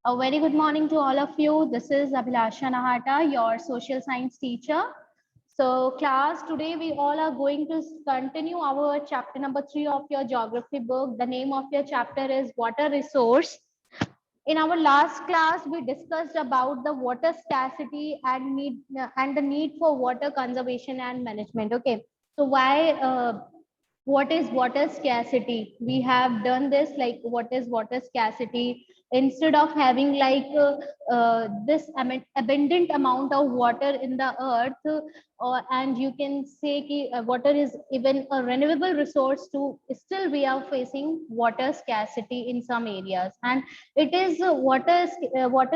A very good morning to all of you. This is Abhilasha Nahata, your social science teacher. So class, today we all are going to continue our chapter number 3 of your geography book. The name of your chapter is Water Resource. In our last class, we discussed about the water scarcity and the need for water conservation and management. Okay, so what is water scarcity? We have done this, like what is water scarcity? Instead of having this abundant amount of water in the earth, and you can say ki, water is even a renewable resource too, still we are facing water scarcity in some areas. And it is water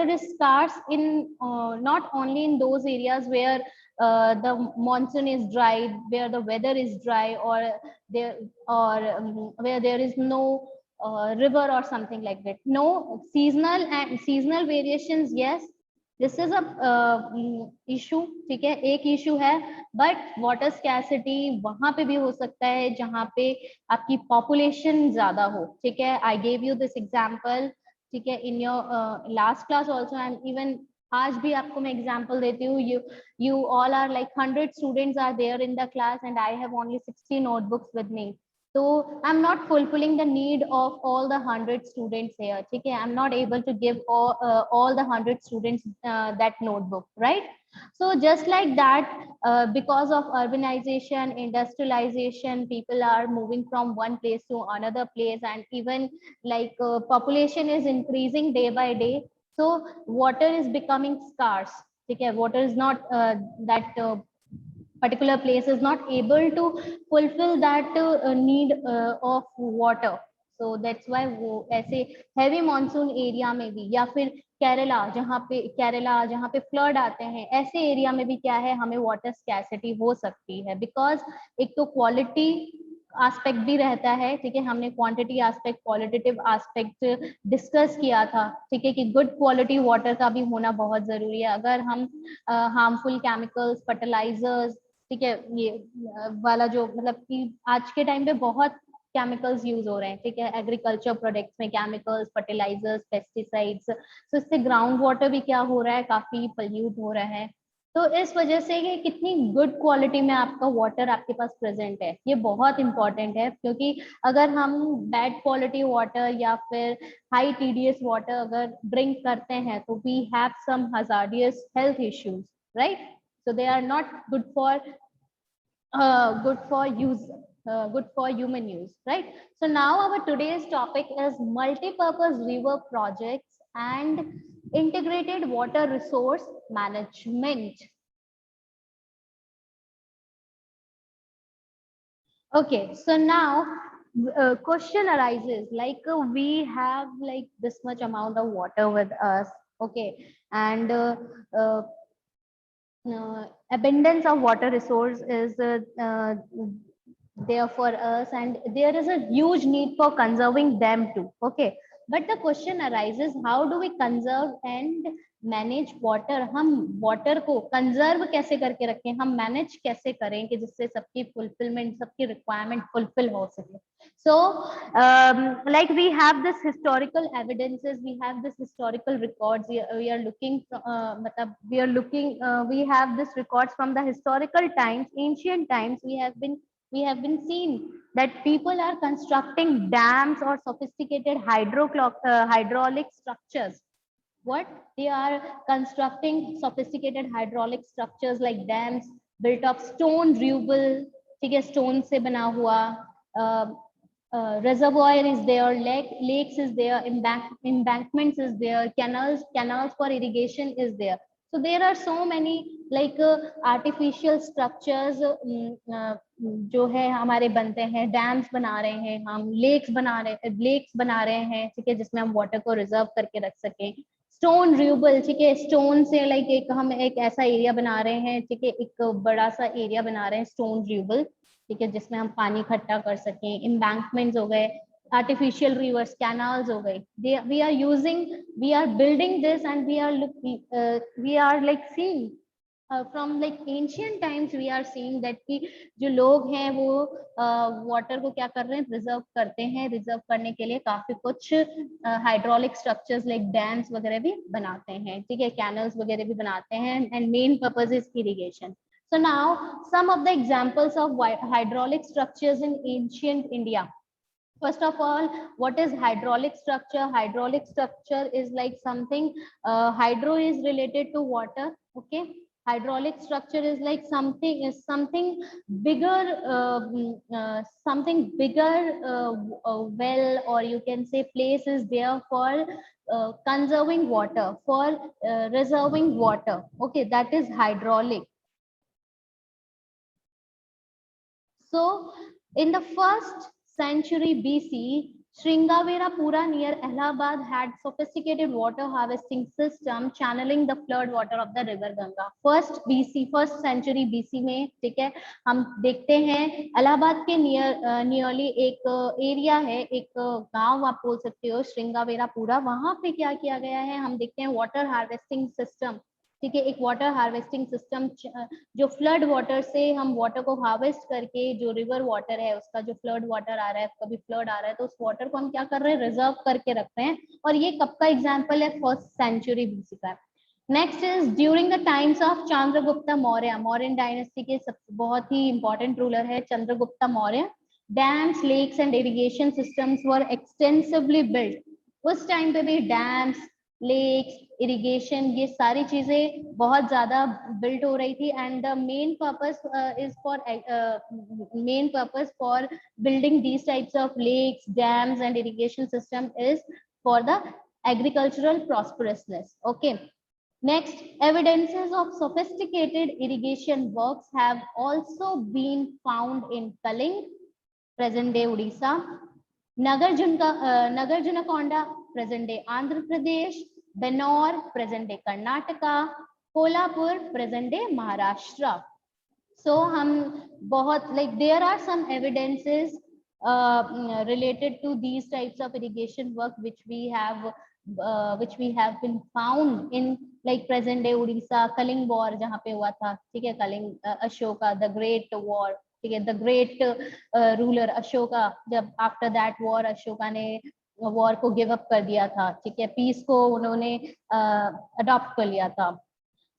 is scarce in not only in those areas where the monsoon is dry, where the weather is dry, or there or where there is no river or something like that. No, seasonal variations, yes, this is a issue. ठीक है, एक issue है, but water scarcity वहां पे भी हो सकता है जहां पे आपकी population ज्यादा हो. ठीक है, I gave you this example. ठीक है, in your last class also, and even आज भी आपको मैं एग्जाम्पल देती हूँ. you all are like 100 students are there in the class, and I have only 60 notebooks with me. So I'm not fulfilling the need of all the 100 students here. Okay, I'm not able to give all the 100 students that notebook, right? So just like that, because of urbanization, industrialization, people are moving from one place to another place, and even like population is increasing day by day. So water is becoming scarce. Okay, water is not that particular place is not able to fulfill that need of water. So that's why वो ऐसे heavy monsoon area में भी, या फिर केरला जहाँ पे flood आते हैं, ऐसे एरिया में भी क्या है, हमें वाटर स्कैसिटी हो सकती है. बिकॉज एक तो क्वालिटी एस्पेक्ट भी रहता है. ठीक है, हमने quantity aspect, qualitative aspect discuss किया था. ठीक है, कि गुड क्वालिटी वाटर का भी होना बहुत जरूरी है. अगर हम हार्मफुल केमिकल्स, फर्टिलाइजर्स, ठीक है, ये वाला जो मतलब कि आज के टाइम पे बहुत केमिकल्स यूज हो रहे हैं. ठीक है, एग्रीकल्चर प्रोडक्ट्स में केमिकल्स, फर्टिलाइजर्स, पेस्टिसाइड्स, तो इससे ग्राउंड वाटर भी क्या हो रहा है, काफी पल्यूट हो रहा है. तो इस वजह से कि कितनी गुड क्वालिटी में आपका वाटर आपके पास प्रेजेंट है, ये बहुत इंपॉर्टेंट है. क्योंकि अगर हम बैड क्वालिटी वाटर या फिर हाई टीडीएस वाटर अगर ड्रिंक करते हैं, तो we have some hazardous health issues, right? So they are not good for use, good for human use, right? So now our today's topic is multi-purpose river projects and integrated water resource management. Okay, so now question arises, like we have like this much amount of water with us. Okay, and abundance of water resource is there for us, and there is a huge need for conserving them too. Okay, but the question arises, how do we conserve and manage water? हम water को conserve कैसे करके रखें, हम manage कैसे करें कि जिससे सबकी फुलफिलमेंट, सबकी रिक्वायरमेंट फुलफिल हो सके. सो like we have this historical evidences, we have this historical records, we are looking मतलब we have this records from the historical times, ancient times. We have been seen that people are constructing dams or sophisticated hydraulic structures. What they are constructing sophisticated hydraulic structures like dams built of stone rubble. ठीक है, stone से बना हुआ. Reservoir is there, lakes is there, embankments is there, canals for irrigation is there. So there are so many like artificial structures जो है हमारे बनते हैं. डैम्स बना रहे हैं हम, लेक्स बना रहे हैं. ठीक है, जिसमें हम वाटर को रिजर्व करके रख सकें. स्टोन र्यूबल, ठीक है, स्टोन से लाइक हम एक ऐसा एरिया बना रहे हैं. ठीक है, एक बड़ा सा एरिया बना रहे हैं स्टोन र्यूबल. ठीक है, जिसमें हम पानी इकट्ठा कर सकें. एम्बैंकमेंट्स हो गए, artificial rivers, canals हो गई. We are building this, and we are like seeing from like ancient times we are seeing that कि जो लोग हैं वो वाटर को क्या कर रहे हैं, प्रिजर्व करते हैं। रिजर्व करने के लिए काफी कुछ हाइड्रोलिक स्ट्रक्चर्स लाइक डैम्स वगैरह भी बनाते हैं, ठीक है, कैनल्स वगैरह भी बनाते हैं, and main purpose is irrigation. So now some of the examples of hydraulic structures in ancient India. First of all, what is hydraulic structure? Hydraulic structure is like something, hydro is related to water, okay. Hydraulic structure is like something bigger, something bigger, well, or you can say place is there for conserving water, for reserving water, okay, that is hydraulic. So, in the first century BC, Sringaverapura near Allahabad had sophisticated water harvesting system channeling the flood water of the river Ganga. First century BC में, ठीक है, हम देखते हैं इलाहाबाद के nearly एक area है, एक गांव आप बोल सकते हो, श्रृंगावेरापुरा. वहां पे क्या किया गया है, हम देखते हैं वाटर हार्वेस्टिंग सिस्टम, ठीक है, एक वाटर हार्वेस्टिंग सिस्टम, जो फ्लड वाटर से हम वाटर को हार्वेस्ट करके, जो रिवर वाटर है उसका जो फ्लड वाटर आ रहा है, कभी फ्लड आ रहा है तो उस वाटर को हम क्या कर रहे हैं, रिजर्व करके रख रहे हैं. और ये कब का एग्जाम्पल है, फर्स्ट सेंचुरी बीसी का. Next is during the times of Chandragupta Maurya, Mauryan dynasty के बहुत ही इंपॉर्टेंट रूलर है Chandragupta Maurya. Dams, lakes and irrigation systems were extensively built. उस टाइम पे भी डैम्स, लेक्स, इरिगेशन, ये सारी चीजें बहुत ज्यादा बिल्ट हो रही थी. And the main purpose for building these types of lakes, dams and irrigation system is for the agricultural prosperousness, okay. Next, evidences of sophisticated irrigation works have also been found in Kaling, present day Odisha, Nagarjunakonda, present day Andhra Pradesh, Banor, present day Karnataka, Kolhapur, present day Maharashtra. So हम बहुत like there are some evidences related to these types of irrigation work which we have been found in like present day Odisha. Kaling war जहाँ पे हुआ था, ठीक है, Kalinga, Ashoka the great war, ठीक है, द ग्रेट रूलर अशोका, जब आफ्टर दैट वॉर अशोका ने वॉर को गिव अप कर दिया था, ठीक है, पीस को उन्होंने अडॉप्ट कर लिया था.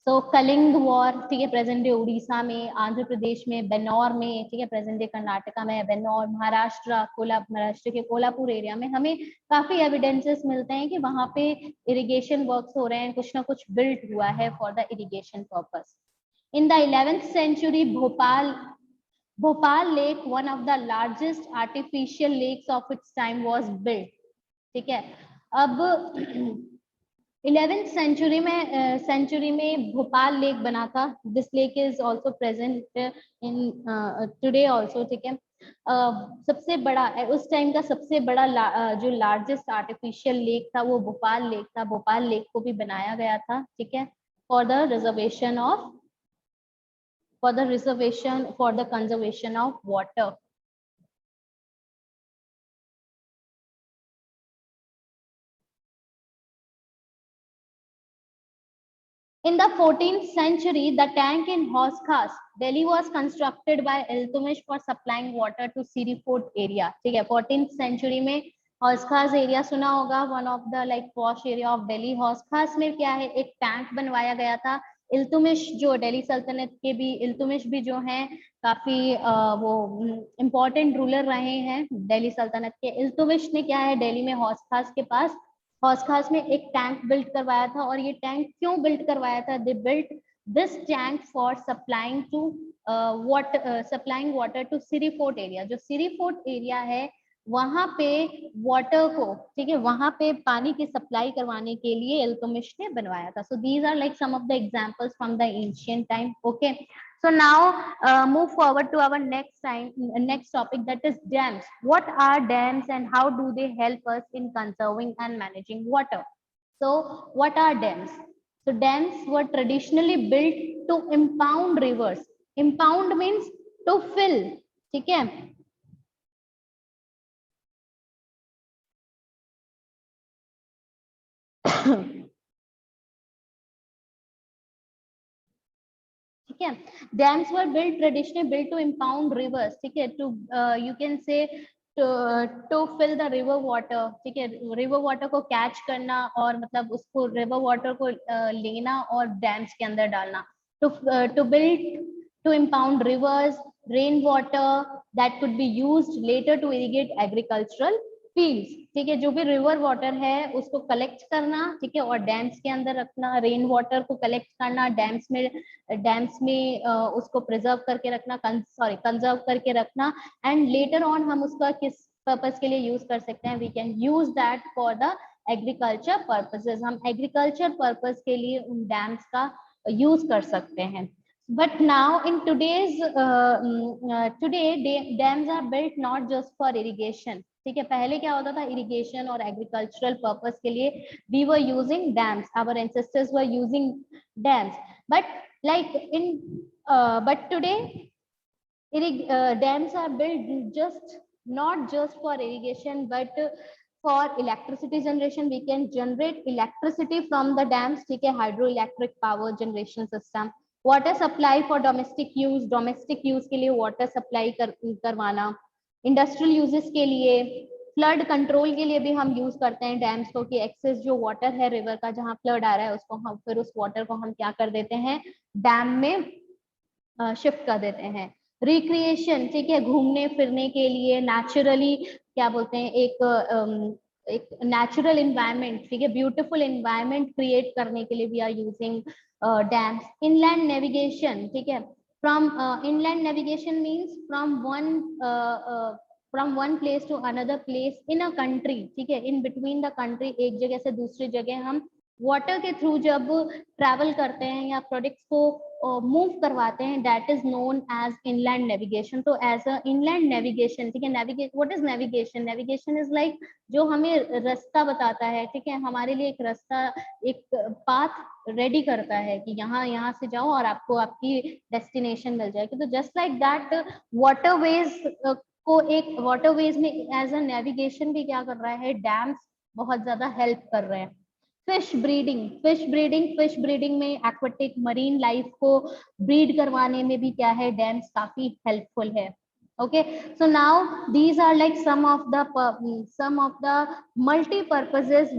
सो कलिंग वॉर, ठीक है, प्रेजेंट डे उड़ीसा में, आंध्र प्रदेश में बेनौर में, ठीक है, प्रेजेंट डे कर्नाटका में बेनौर, महाराष्ट्र के कोल्हापुर एरिया में हमें काफी एविडेंसेस मिलते हैं कि वहां पे इरिगेशन वर्क्स हो रहे हैं, कुछ ना कुछ बिल्ट हुआ है for the irrigation purpose. In the 11th century, Bhopal lake, one of the largest artificial lakes of its time was built, ठीक है. अब 11th सेंचुरी में भोपाल लेक बना था. This lake is also present in today also, ठीक है. सबसे बड़ा उस टाइम का सबसे बड़ा जो लार्जेस्ट आर्टिफिशियल लेक था वो भोपाल लेक था. भोपाल लेक को भी बनाया गया था, ठीक है, for the conservation of water. In the 14th century, the tank in Hoskas, Delhi was constructed by Iltutmish for supplying water to Siri Fort area. ठीक है, 14th century में हौसखास एरिया सुना होगा, one of the like posh area of Delhi. Hauz Khas में क्या है, एक tank बनवाया गया था. इल्तुमिश जो दिल्ली सल्तनत के भी, इल्तुमिश भी जो हैं काफी वो इम्पोर्टेंट रूलर रहे हैं दिल्ली सल्तनत के. इल्तुमिश ने क्या है, दिल्ली में हौसखास के पास, हौसखास में एक टैंक बिल्ड करवाया था. और ये टैंक क्यों बिल्ड करवाया था, they built this tank for supplying water to Siri fort area. जो सिरी फोर्ट एरिया है वहां पे वाटर को, ठीक है, वहां पे पानी की सप्लाई करवाने के लिए इल्तुमिश ने बनवाया था. So these are like some of the examples from the ancient time, okay. So now move forward to our next topic, that is dams. What are dams and how do they help us in conserving and managing water? So what are dams? So dams were traditionally built to impound rivers. Impound means to fill, ठीक है. ठीक है। Dams were built traditionally built to impound rivers, ठीक है, to you can say to fill the river water, ठीक है, river water को catch करना और मतलब उसको रिवर वाटर को लेना और डैम्स के अंदर डालना, to build to impound rivers rain water that could be used later to irrigate agricultural fields, ठीक है, जो भी रिवर वाटर है उसको कलेक्ट करना, ठीक है, और डैम्स के अंदर रखना, रेन वाटर को कलेक्ट करना, डैम्स में उसको प्रिजर्व करके रखना, कंजर्व करके रखना, एंड लेटर ऑन हम उसका किस पर्पस के लिए यूज कर सकते हैं, we can use that for the agriculture purposes, हम एग्रीकल्चर पर्पस के लिए उन डैम्स का यूज कर सकते हैं। But now in today dams are built not just for irrigation, ठीक है, पहले क्या होता था, इरिगेशन और एग्रीकल्चरल पर्पस के लिए we were using dams, our ancestors were using dams, but like in but today dams are built not just for irrigation but for electricity generation. We can generate electricity from the dams, ठीक है, hydroelectric power generation system, water supply for domestic use के लिए water supply करवाना, industrial uses के लिए, flood control के लिए भी हम यूज करते हैं डैम्स को, कि एक्सेस जो वाटर है रिवर का, जहां फ्लड आ रहा है उसको हम फिर उस वाटर को हम क्या कर देते हैं, डैम में शिफ्ट कर देते हैं। रिक्रिएशन, ठीक है, घूमने फिरने के लिए, नेचुरली क्या बोलते हैं, एक नेचुरल इन्वायरमेंट, ठीक है, ब्यूटीफुल इन्वायरमेंट क्रिएट करने के लिए we are using dams. Inland navigation, ठीक है, from inland navigation means from one place to another place in a country, ठीक है, इन बिटवीन द कंट्री, एक जगह से दूसरी जगह हम वाटर के थ्रू जब ट्रैवल करते हैं या प्रोडक्ट्स को मूव करवाते हैं, that is known as inland navigation. तो एज अ इनलैंड नेविगेशन, ठीक है, what is navigation, navigation is like जो हमें रास्ता बताता है, ठीक है, हमारे लिए एक रास्ता, एक पाथ रेडी करता है कि यहाँ से जाओ और आपको आपकी डेस्टिनेशन मिल जाएगी। तो जस्ट लाइक दैट वाटरवेज को एक वाटरवेज में एज अ नेविगेशन भी क्या कर रहा है, डैम्स बहुत ज्यादा हेल्प कर रहे हैं। फिश ब्रीडिंग में एक्वेटिक मरीन लाइफ को ब्रीड करवाने में भी क्या है, डैम्स काफी हेल्पफुल है। Okay, so now these are like some of the multi-purposes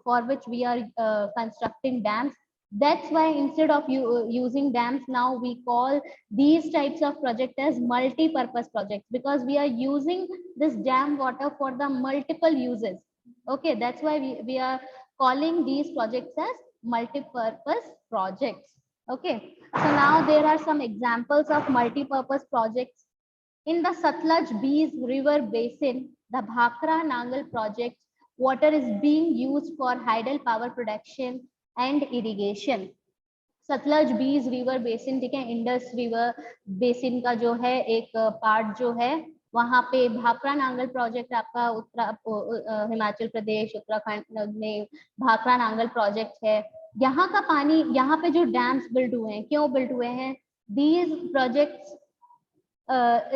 for which we are constructing dams. That's why instead of using dams, now we call these types of project as multi-purpose projects, because we are using this dam water for the multiple uses. Okay, that's why we are calling these projects as multi-purpose projects. Okay, so now there are some examples of multi-purpose projects. In the Satluj Beas River Basin, the Bhakra Nangal project, water is being used for hydel power production and irrigation. Sutlej बीज river basin, ठीक है, Indus river basin का जो है एक part जो है, वहां पे भाखरा नांगल प्रोजेक्ट आपका हिमाचल प्रदेश उत्तराखंड में भाखरा नांगल प्रोजेक्ट है। यहाँ का पानी, यहाँ पे जो डैम्स बिल्ड हुए हैं, क्यों बिल्ड हुए हैं, दीज प्रोजेक्ट्स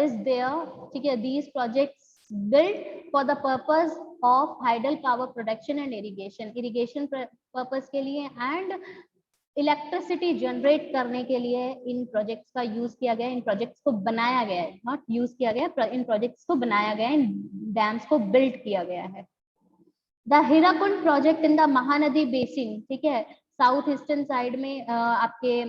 is there, ठीक है, these projects built for the purpose of hydel power production and irrigation purpose के लिए and इलेक्ट्रिसिटी जनरेट करने के लिए इन प्रोजेक्ट्स का यूज किया गया, इन प्रोजेक्ट्स को बनाया गया है, नॉट यूज किया गया, इन प्रोजेक्ट्स को बनाया गया है, इन डैम्स को बिल्ड किया गया है। The Hirakud project in the Mahanadi basin, ठीक है, साउथ ईस्टर्न साइड में आपके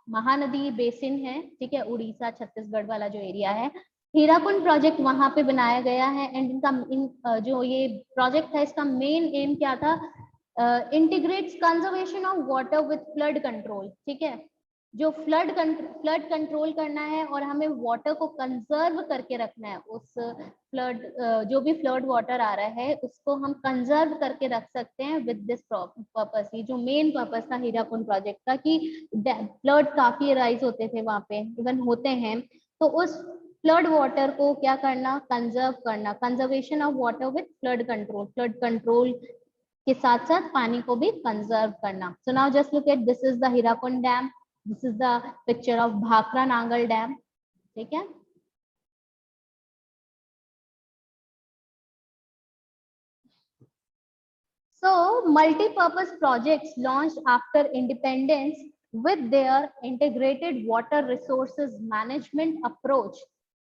महानदी बेसिन है, ठीक है, उड़ीसा छत्तीसगढ़ वाला जो एरिया है, हीराकुंड प्रोजेक्ट वहां पे बनाया गया है। एंड इनका जो ये प्रोजेक्ट है, इसका मेन एम क्या था, integrates conservation of water with flood control, ठीक है, जो फ्लड कंट्रोल करना है और हमें वाटर को कंजर्व करके रखना है, उस फ्लड जो भी फ्लड वाटर आ रहा है उसको हम कंजर्व करके रख सकते हैं विद दिस पर्पस। ये जो मेन पर्पस था हीराकुंड प्रोजेक्ट का, कि फ्लड काफी राइज होते थे वहां पे, इवन होते हैं, तो उस फ्लड वाटर को क्या करना, कंजर्व करना, conservation of water with flood control के साथ साथ पानी को भी कंजर्व करना। So now just look at, this is the Hirakud dam, this is the picture of Bhakra Nangal dam, ठीक है। So multi-purpose projects launched after independence with their integrated water resources management approach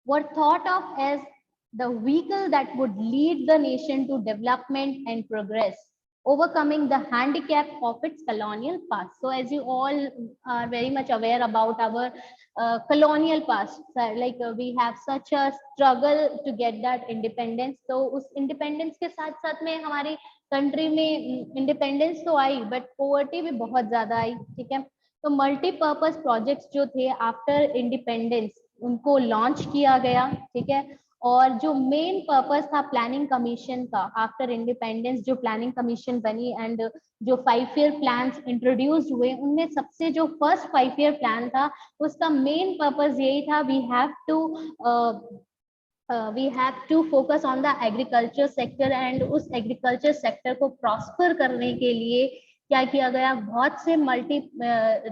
were thought of as the vehicle that would lead the nation to development and progress, overcoming the handicap of its colonial past. So, as you all are very much aware about our colonial past, like we have such a struggle to get that independence. तो उस independence के साथ साथ में हमारी country में independence तो आई but poverty भी बहुत ज्यादा आई, ठीक है। तो मल्टीपर्पज प्रोजेक्ट्स जो थे आफ्टर इंडिपेंडेंस उनको लॉन्च किया गया, ठीक है। और जो मेन पर्पस था प्लानिंग कमीशन का आफ्टर इंडिपेंडेंस, जो प्लानिंग कमीशन बनी एंड जो 5 ईयर प्लान्स इंट्रोड्यूस हुए, उनमें सबसे जो फर्स्ट 5 ईयर प्लान था उसका मेन पर्पस यही था, we have to focus on the agriculture sector and उस एग्रीकल्चर सेक्टर को प्रॉस्पर करने के लिए क्या किया गया, बहुत से multi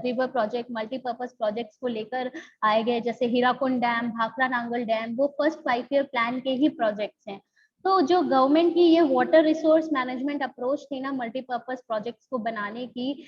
river project, multipurpose projects को लेकर आए गए, जैसे हीराकुंड डैम, भाखड़ा नांगल डैम, वो फर्स्ट 5 ईयर प्लान के ही प्रोजेक्ट्स हैं। तो जो गवर्नमेंट की ये वाटर रिसोर्स मैनेजमेंट अप्रोच थी ना मल्टीपर्पज प्रोजेक्ट्स को बनाने की,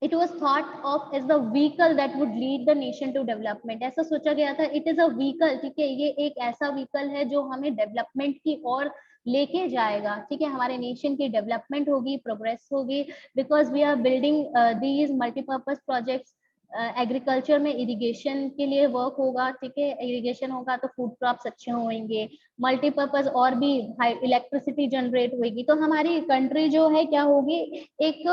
it was thought of as the vehicle that would lead the nation to development। ऐसा सोचा गया था, इट इज अ व्हीकल, ठीक है, ये एक ऐसा व्हीकल है जो हमें डेवलपमेंट की ओर लेके जाएगा, ठीक है, हमारे नेशन की डेवलपमेंट होगी, प्रोग्रेस होगी, because we are building these multipurpose projects. Agriculture में इरिगेशन के लिए वर्क होगा, ठीक है, इरिगेशन होगा तो फूड क्रॉप्स अच्छे होंगे, मल्टीपर्पज और भी इलेक्ट्रिसिटी जनरेट होगी, तो हमारी कंट्री जो है क्या होगी, एक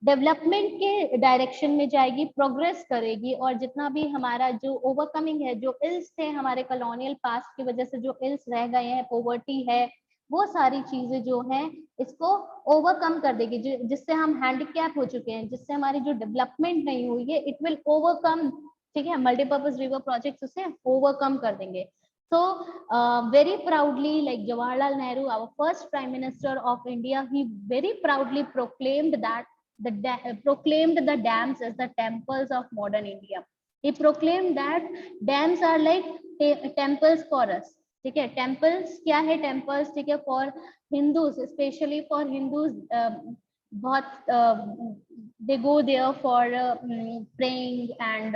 डेवलपमेंट के डायरेक्शन में जाएगी, प्रोग्रेस करेगी। और जितना भी हमारा जो ओवरकमिंग है, जो इल्स थे हमारे कॉलोनियल पास्ट की वजह से जो इल्स रह गए हैं, पॉवर्टी है, वो सारी चीजें जो हैं इसको ओवरकम कर देगी, जिससे हम हैंडीकैप हो चुके हैं, जिससे हमारी जो डेवलपमेंट नहीं हुई है, इट विल ओवरकम, ठीक है, मल्टीपर्पज रिवर प्रोजेक्ट्स उसे ओवरकम कर देंगे। So very proudly, like Jawaharlal Nehru, our first Prime Minister of India, he very proudly proclaimed the dams as the temples of modern India. He proclaimed that dams are like temples for us, ठीक है। Temples क्या है, temples, ठीक है, for Hindus, specially for Hindus, बहुत they go there for praying and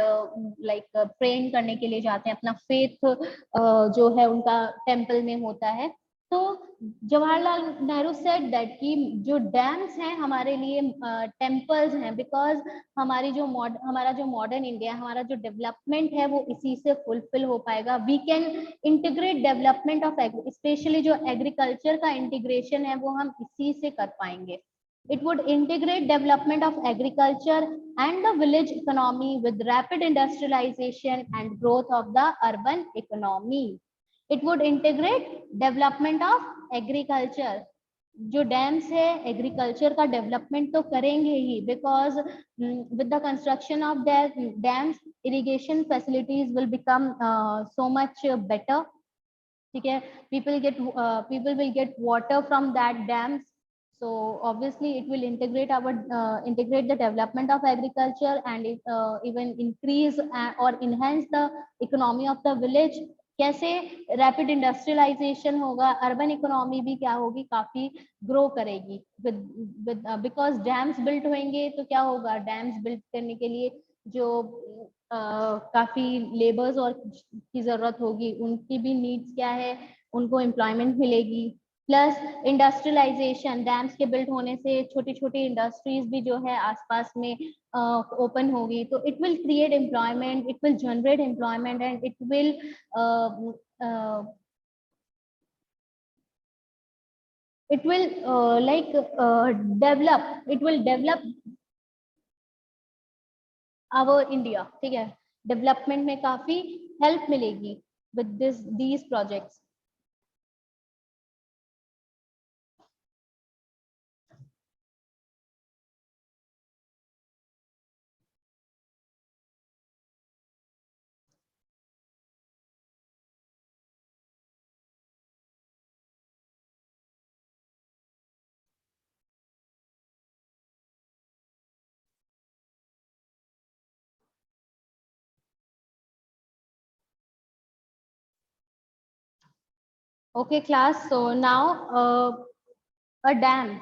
like praying करने के लिए जाते हैं, अपना फेथ जो है उनका टेम्पल में होता है। तो जवाहरलाल नेहरू सेड दैट कि जो डैम्स हैं हमारे लिए टेम्पल्स हैं, बिकॉज हमारा जो मॉडर्न इंडिया, हमारा जो डेवलपमेंट है वो इसी से फुलफिल हो पाएगा। We can integrate development of specially जो एग्रीकल्चर का इंटीग्रेशन है वो हम इसी से कर पाएंगे। It would integrate development of agriculture and the village economy with rapid industrialization and growth of the urban economy. It would integrate development of agriculture. जो डैम्स है एग्रीकल्चर का डेवलपमेंट तो करेंगे ही, because with the construction of dams irrigation facilities will become so much better, ठीक है, people will get water from that dams. So obviously it will integrate the development of agriculture and it even increase or enhance the economy of the village। कैसे, rapid industrialisation होगा, urban economy भी क्या होगी, काफी grow करेगी with because dams built होंगे। तो क्या होगा, डैम्स बिल्ट करने के लिए जो काफी लेबर्स और की जरूरत होगी, उनकी भी नीड्स क्या है, उनको एम्प्लॉयमेंट मिलेगी। प्लस इंडस्ट्रियलाइजेशन, डैम्स के बिल्ड होने से छोटी छोटी इंडस्ट्रीज भी जो है आसपास में ओपन होगी, तो it will create employment, it will generate employment and it will develop our India, ठीक है, डेवलपमेंट में काफी हेल्प मिलेगी with these projects. Okay, class. So now a dam.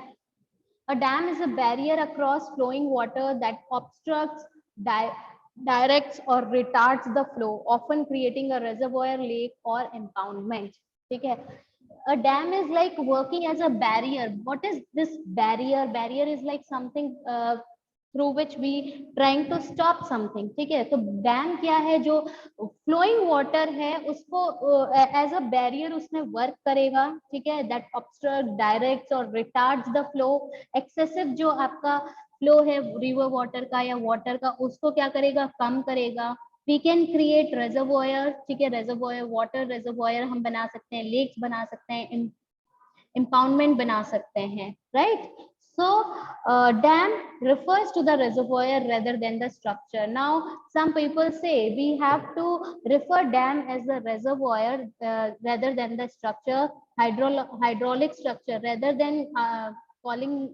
A dam is a barrier across flowing water that obstructs, directs, or retards the flow, often creating a reservoir, lake, or impoundment. Okay. A dam is like working as a barrier. What is this barrier? Barrier is like something through which we trying to stop something. ठीक है, तो dam क्या है, जो flowing water है उसको as a barrier उसमें work करेगा. ठीक है, दैट ऑब्स्ट्रक्ट, डायरेक्ट्स और रिटार्ड्स द फ्लो. एक्सेसिव जो आपका फ्लो है रिवर वाटर का या वाटर का, उसको क्या करेगा, कम करेगा. We can create reservoir. ठीक है, रेजर्वोयर, वाटर रेजर्वोयर हम बना सकते हैं, लेक्स बना सकते हैं, impoundment बना सकते हैं, right? So dam refers to the reservoir rather than the structure. Now some people say we have to refer dam as the reservoir rather than the structure, hydraulic structure. Rather than calling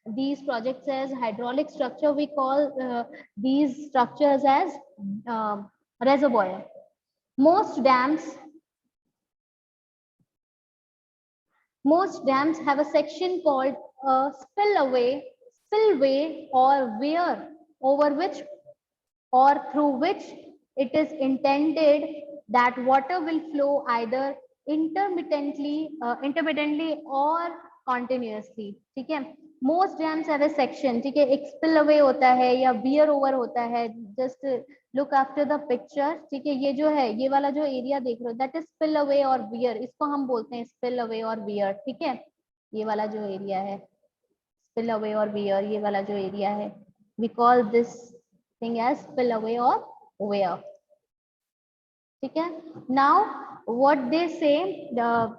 these projects as hydraulic structure, we call these structures as reservoir. Most dams have a section called spillway or weir, over which or through which it is intended that water will flow either intermittently or continuously. ठीक है, most dams have a section. ठीक है, एक spillway होता है या weir over होता है. Just look after the picture. ठीक है, ये जो है, ये वाला जो एरिया देख रहे हो, that is spillway और weir. इसको हम बोलते हैं spillway और weir. ठीक है, ये वाला जो एरिया है spillway और weir, ये वाला जो एरिया है, we call this thing as spillway or weir. ठीक है, now what they say, the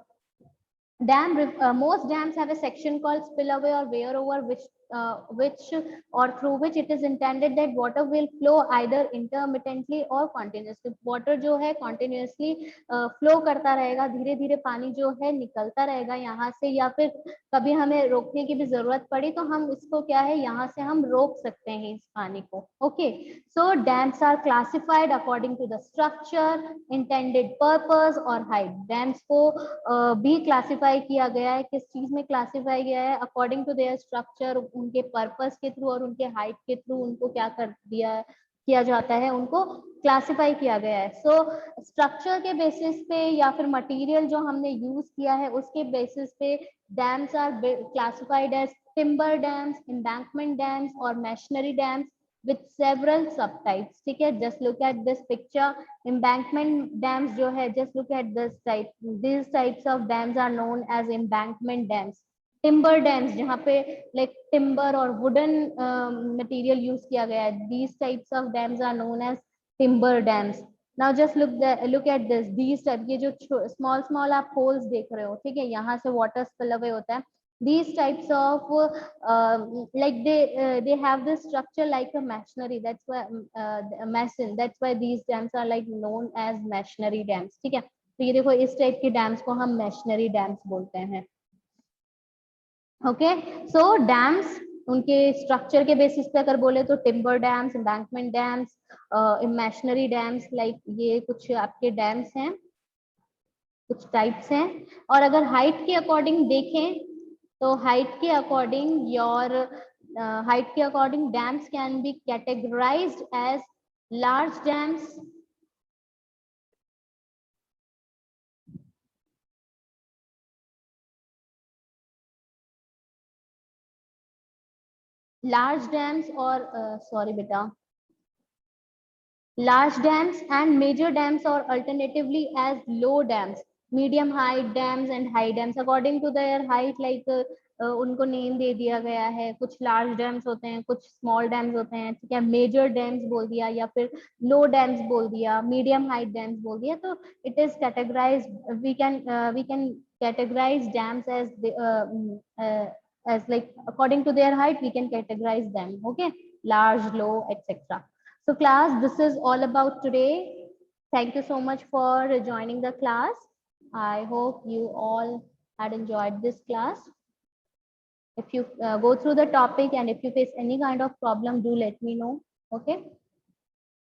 most dams have a section called spillway or weir over which or through which it is intended that water will flow either intermittently or continuously. Water जो है continuously flow करता रहेगा, धीरे धीरे पानी जो है निकलता रहेगा यहाँ से, या फिर कभी हमें रोकने की भी जरूरत पड़ी तो हम इसको क्या है, यहाँ से हम रोक सकते हैं इस पानी को. Okay, so dams are classified according to the structure, intended purpose और हाइट. डैम्स को भी क्लासिफाई किया गया है. किस चीज में क्लासिफाई गया है? अकॉर्डिंग टू देयर स्ट्रक्चर, उनके पर्पस के थ्रू और उनके हाइट के थ्रू उनको क्या कर दिया किया जाता है, उनको क्लासिफाई किया गया है. सो स्ट्रक्चर के बेसिस पे या फिर मटेरियल जो हमने यूज किया है उसके बेसिस पे dams are classified as timber dams, embankment dams और masonry dams with several subtypes. ठीक है, just look at this picture. Embankment dams जो है, just look at this type. These types of dams are known as embankment dams. Timber dams जहाँ पे like timber और wooden material use किया गया है, these types of dams are known as timber dams. Now just look at this. These type, ये जो small आप holes देख रहे हो, ठीक है, यहाँ से water spill away होता है. These types of like they have this structure like a masonry. That's why mason. That's why these dams are like known as masonry dams. ठीक है, तो ये देखो इस टाइप के डैम्स को हम masonry dams बोलते हैं. ओके, सो डैम्स उनके स्ट्रक्चर के बेसिस पे अगर बोले तो timber dams, embankment dams, machinery dams, like ये कुछ आपके डैम्स हैं, कुछ टाइप्स हैं. और अगर हाइट के अकॉर्डिंग देखें तो हाइट के according dams can be categorised as large dams, और सॉरी बेटा, large dams and major dams, or alternatively as low dams, medium height dams and high dams. According to their height, like उनको name दे दिया गया है. कुछ large dams होते हैं, कुछ स्मॉल डैम्स होते हैं. ठीक है, मेजर डैम्स बोल दिया या फिर लो डैम्स बोल दिया, मीडियम हाइट डैम्स बोल दिया. तो it is categorise, we can categorise dams as like according to their height we can categorize them. Okay, large, low, etc. So class, this is all about today. Thank you so much for joining the class. I hope you all had enjoyed this class. If you go through the topic and if you face any kind of problem, do let me know. Okay.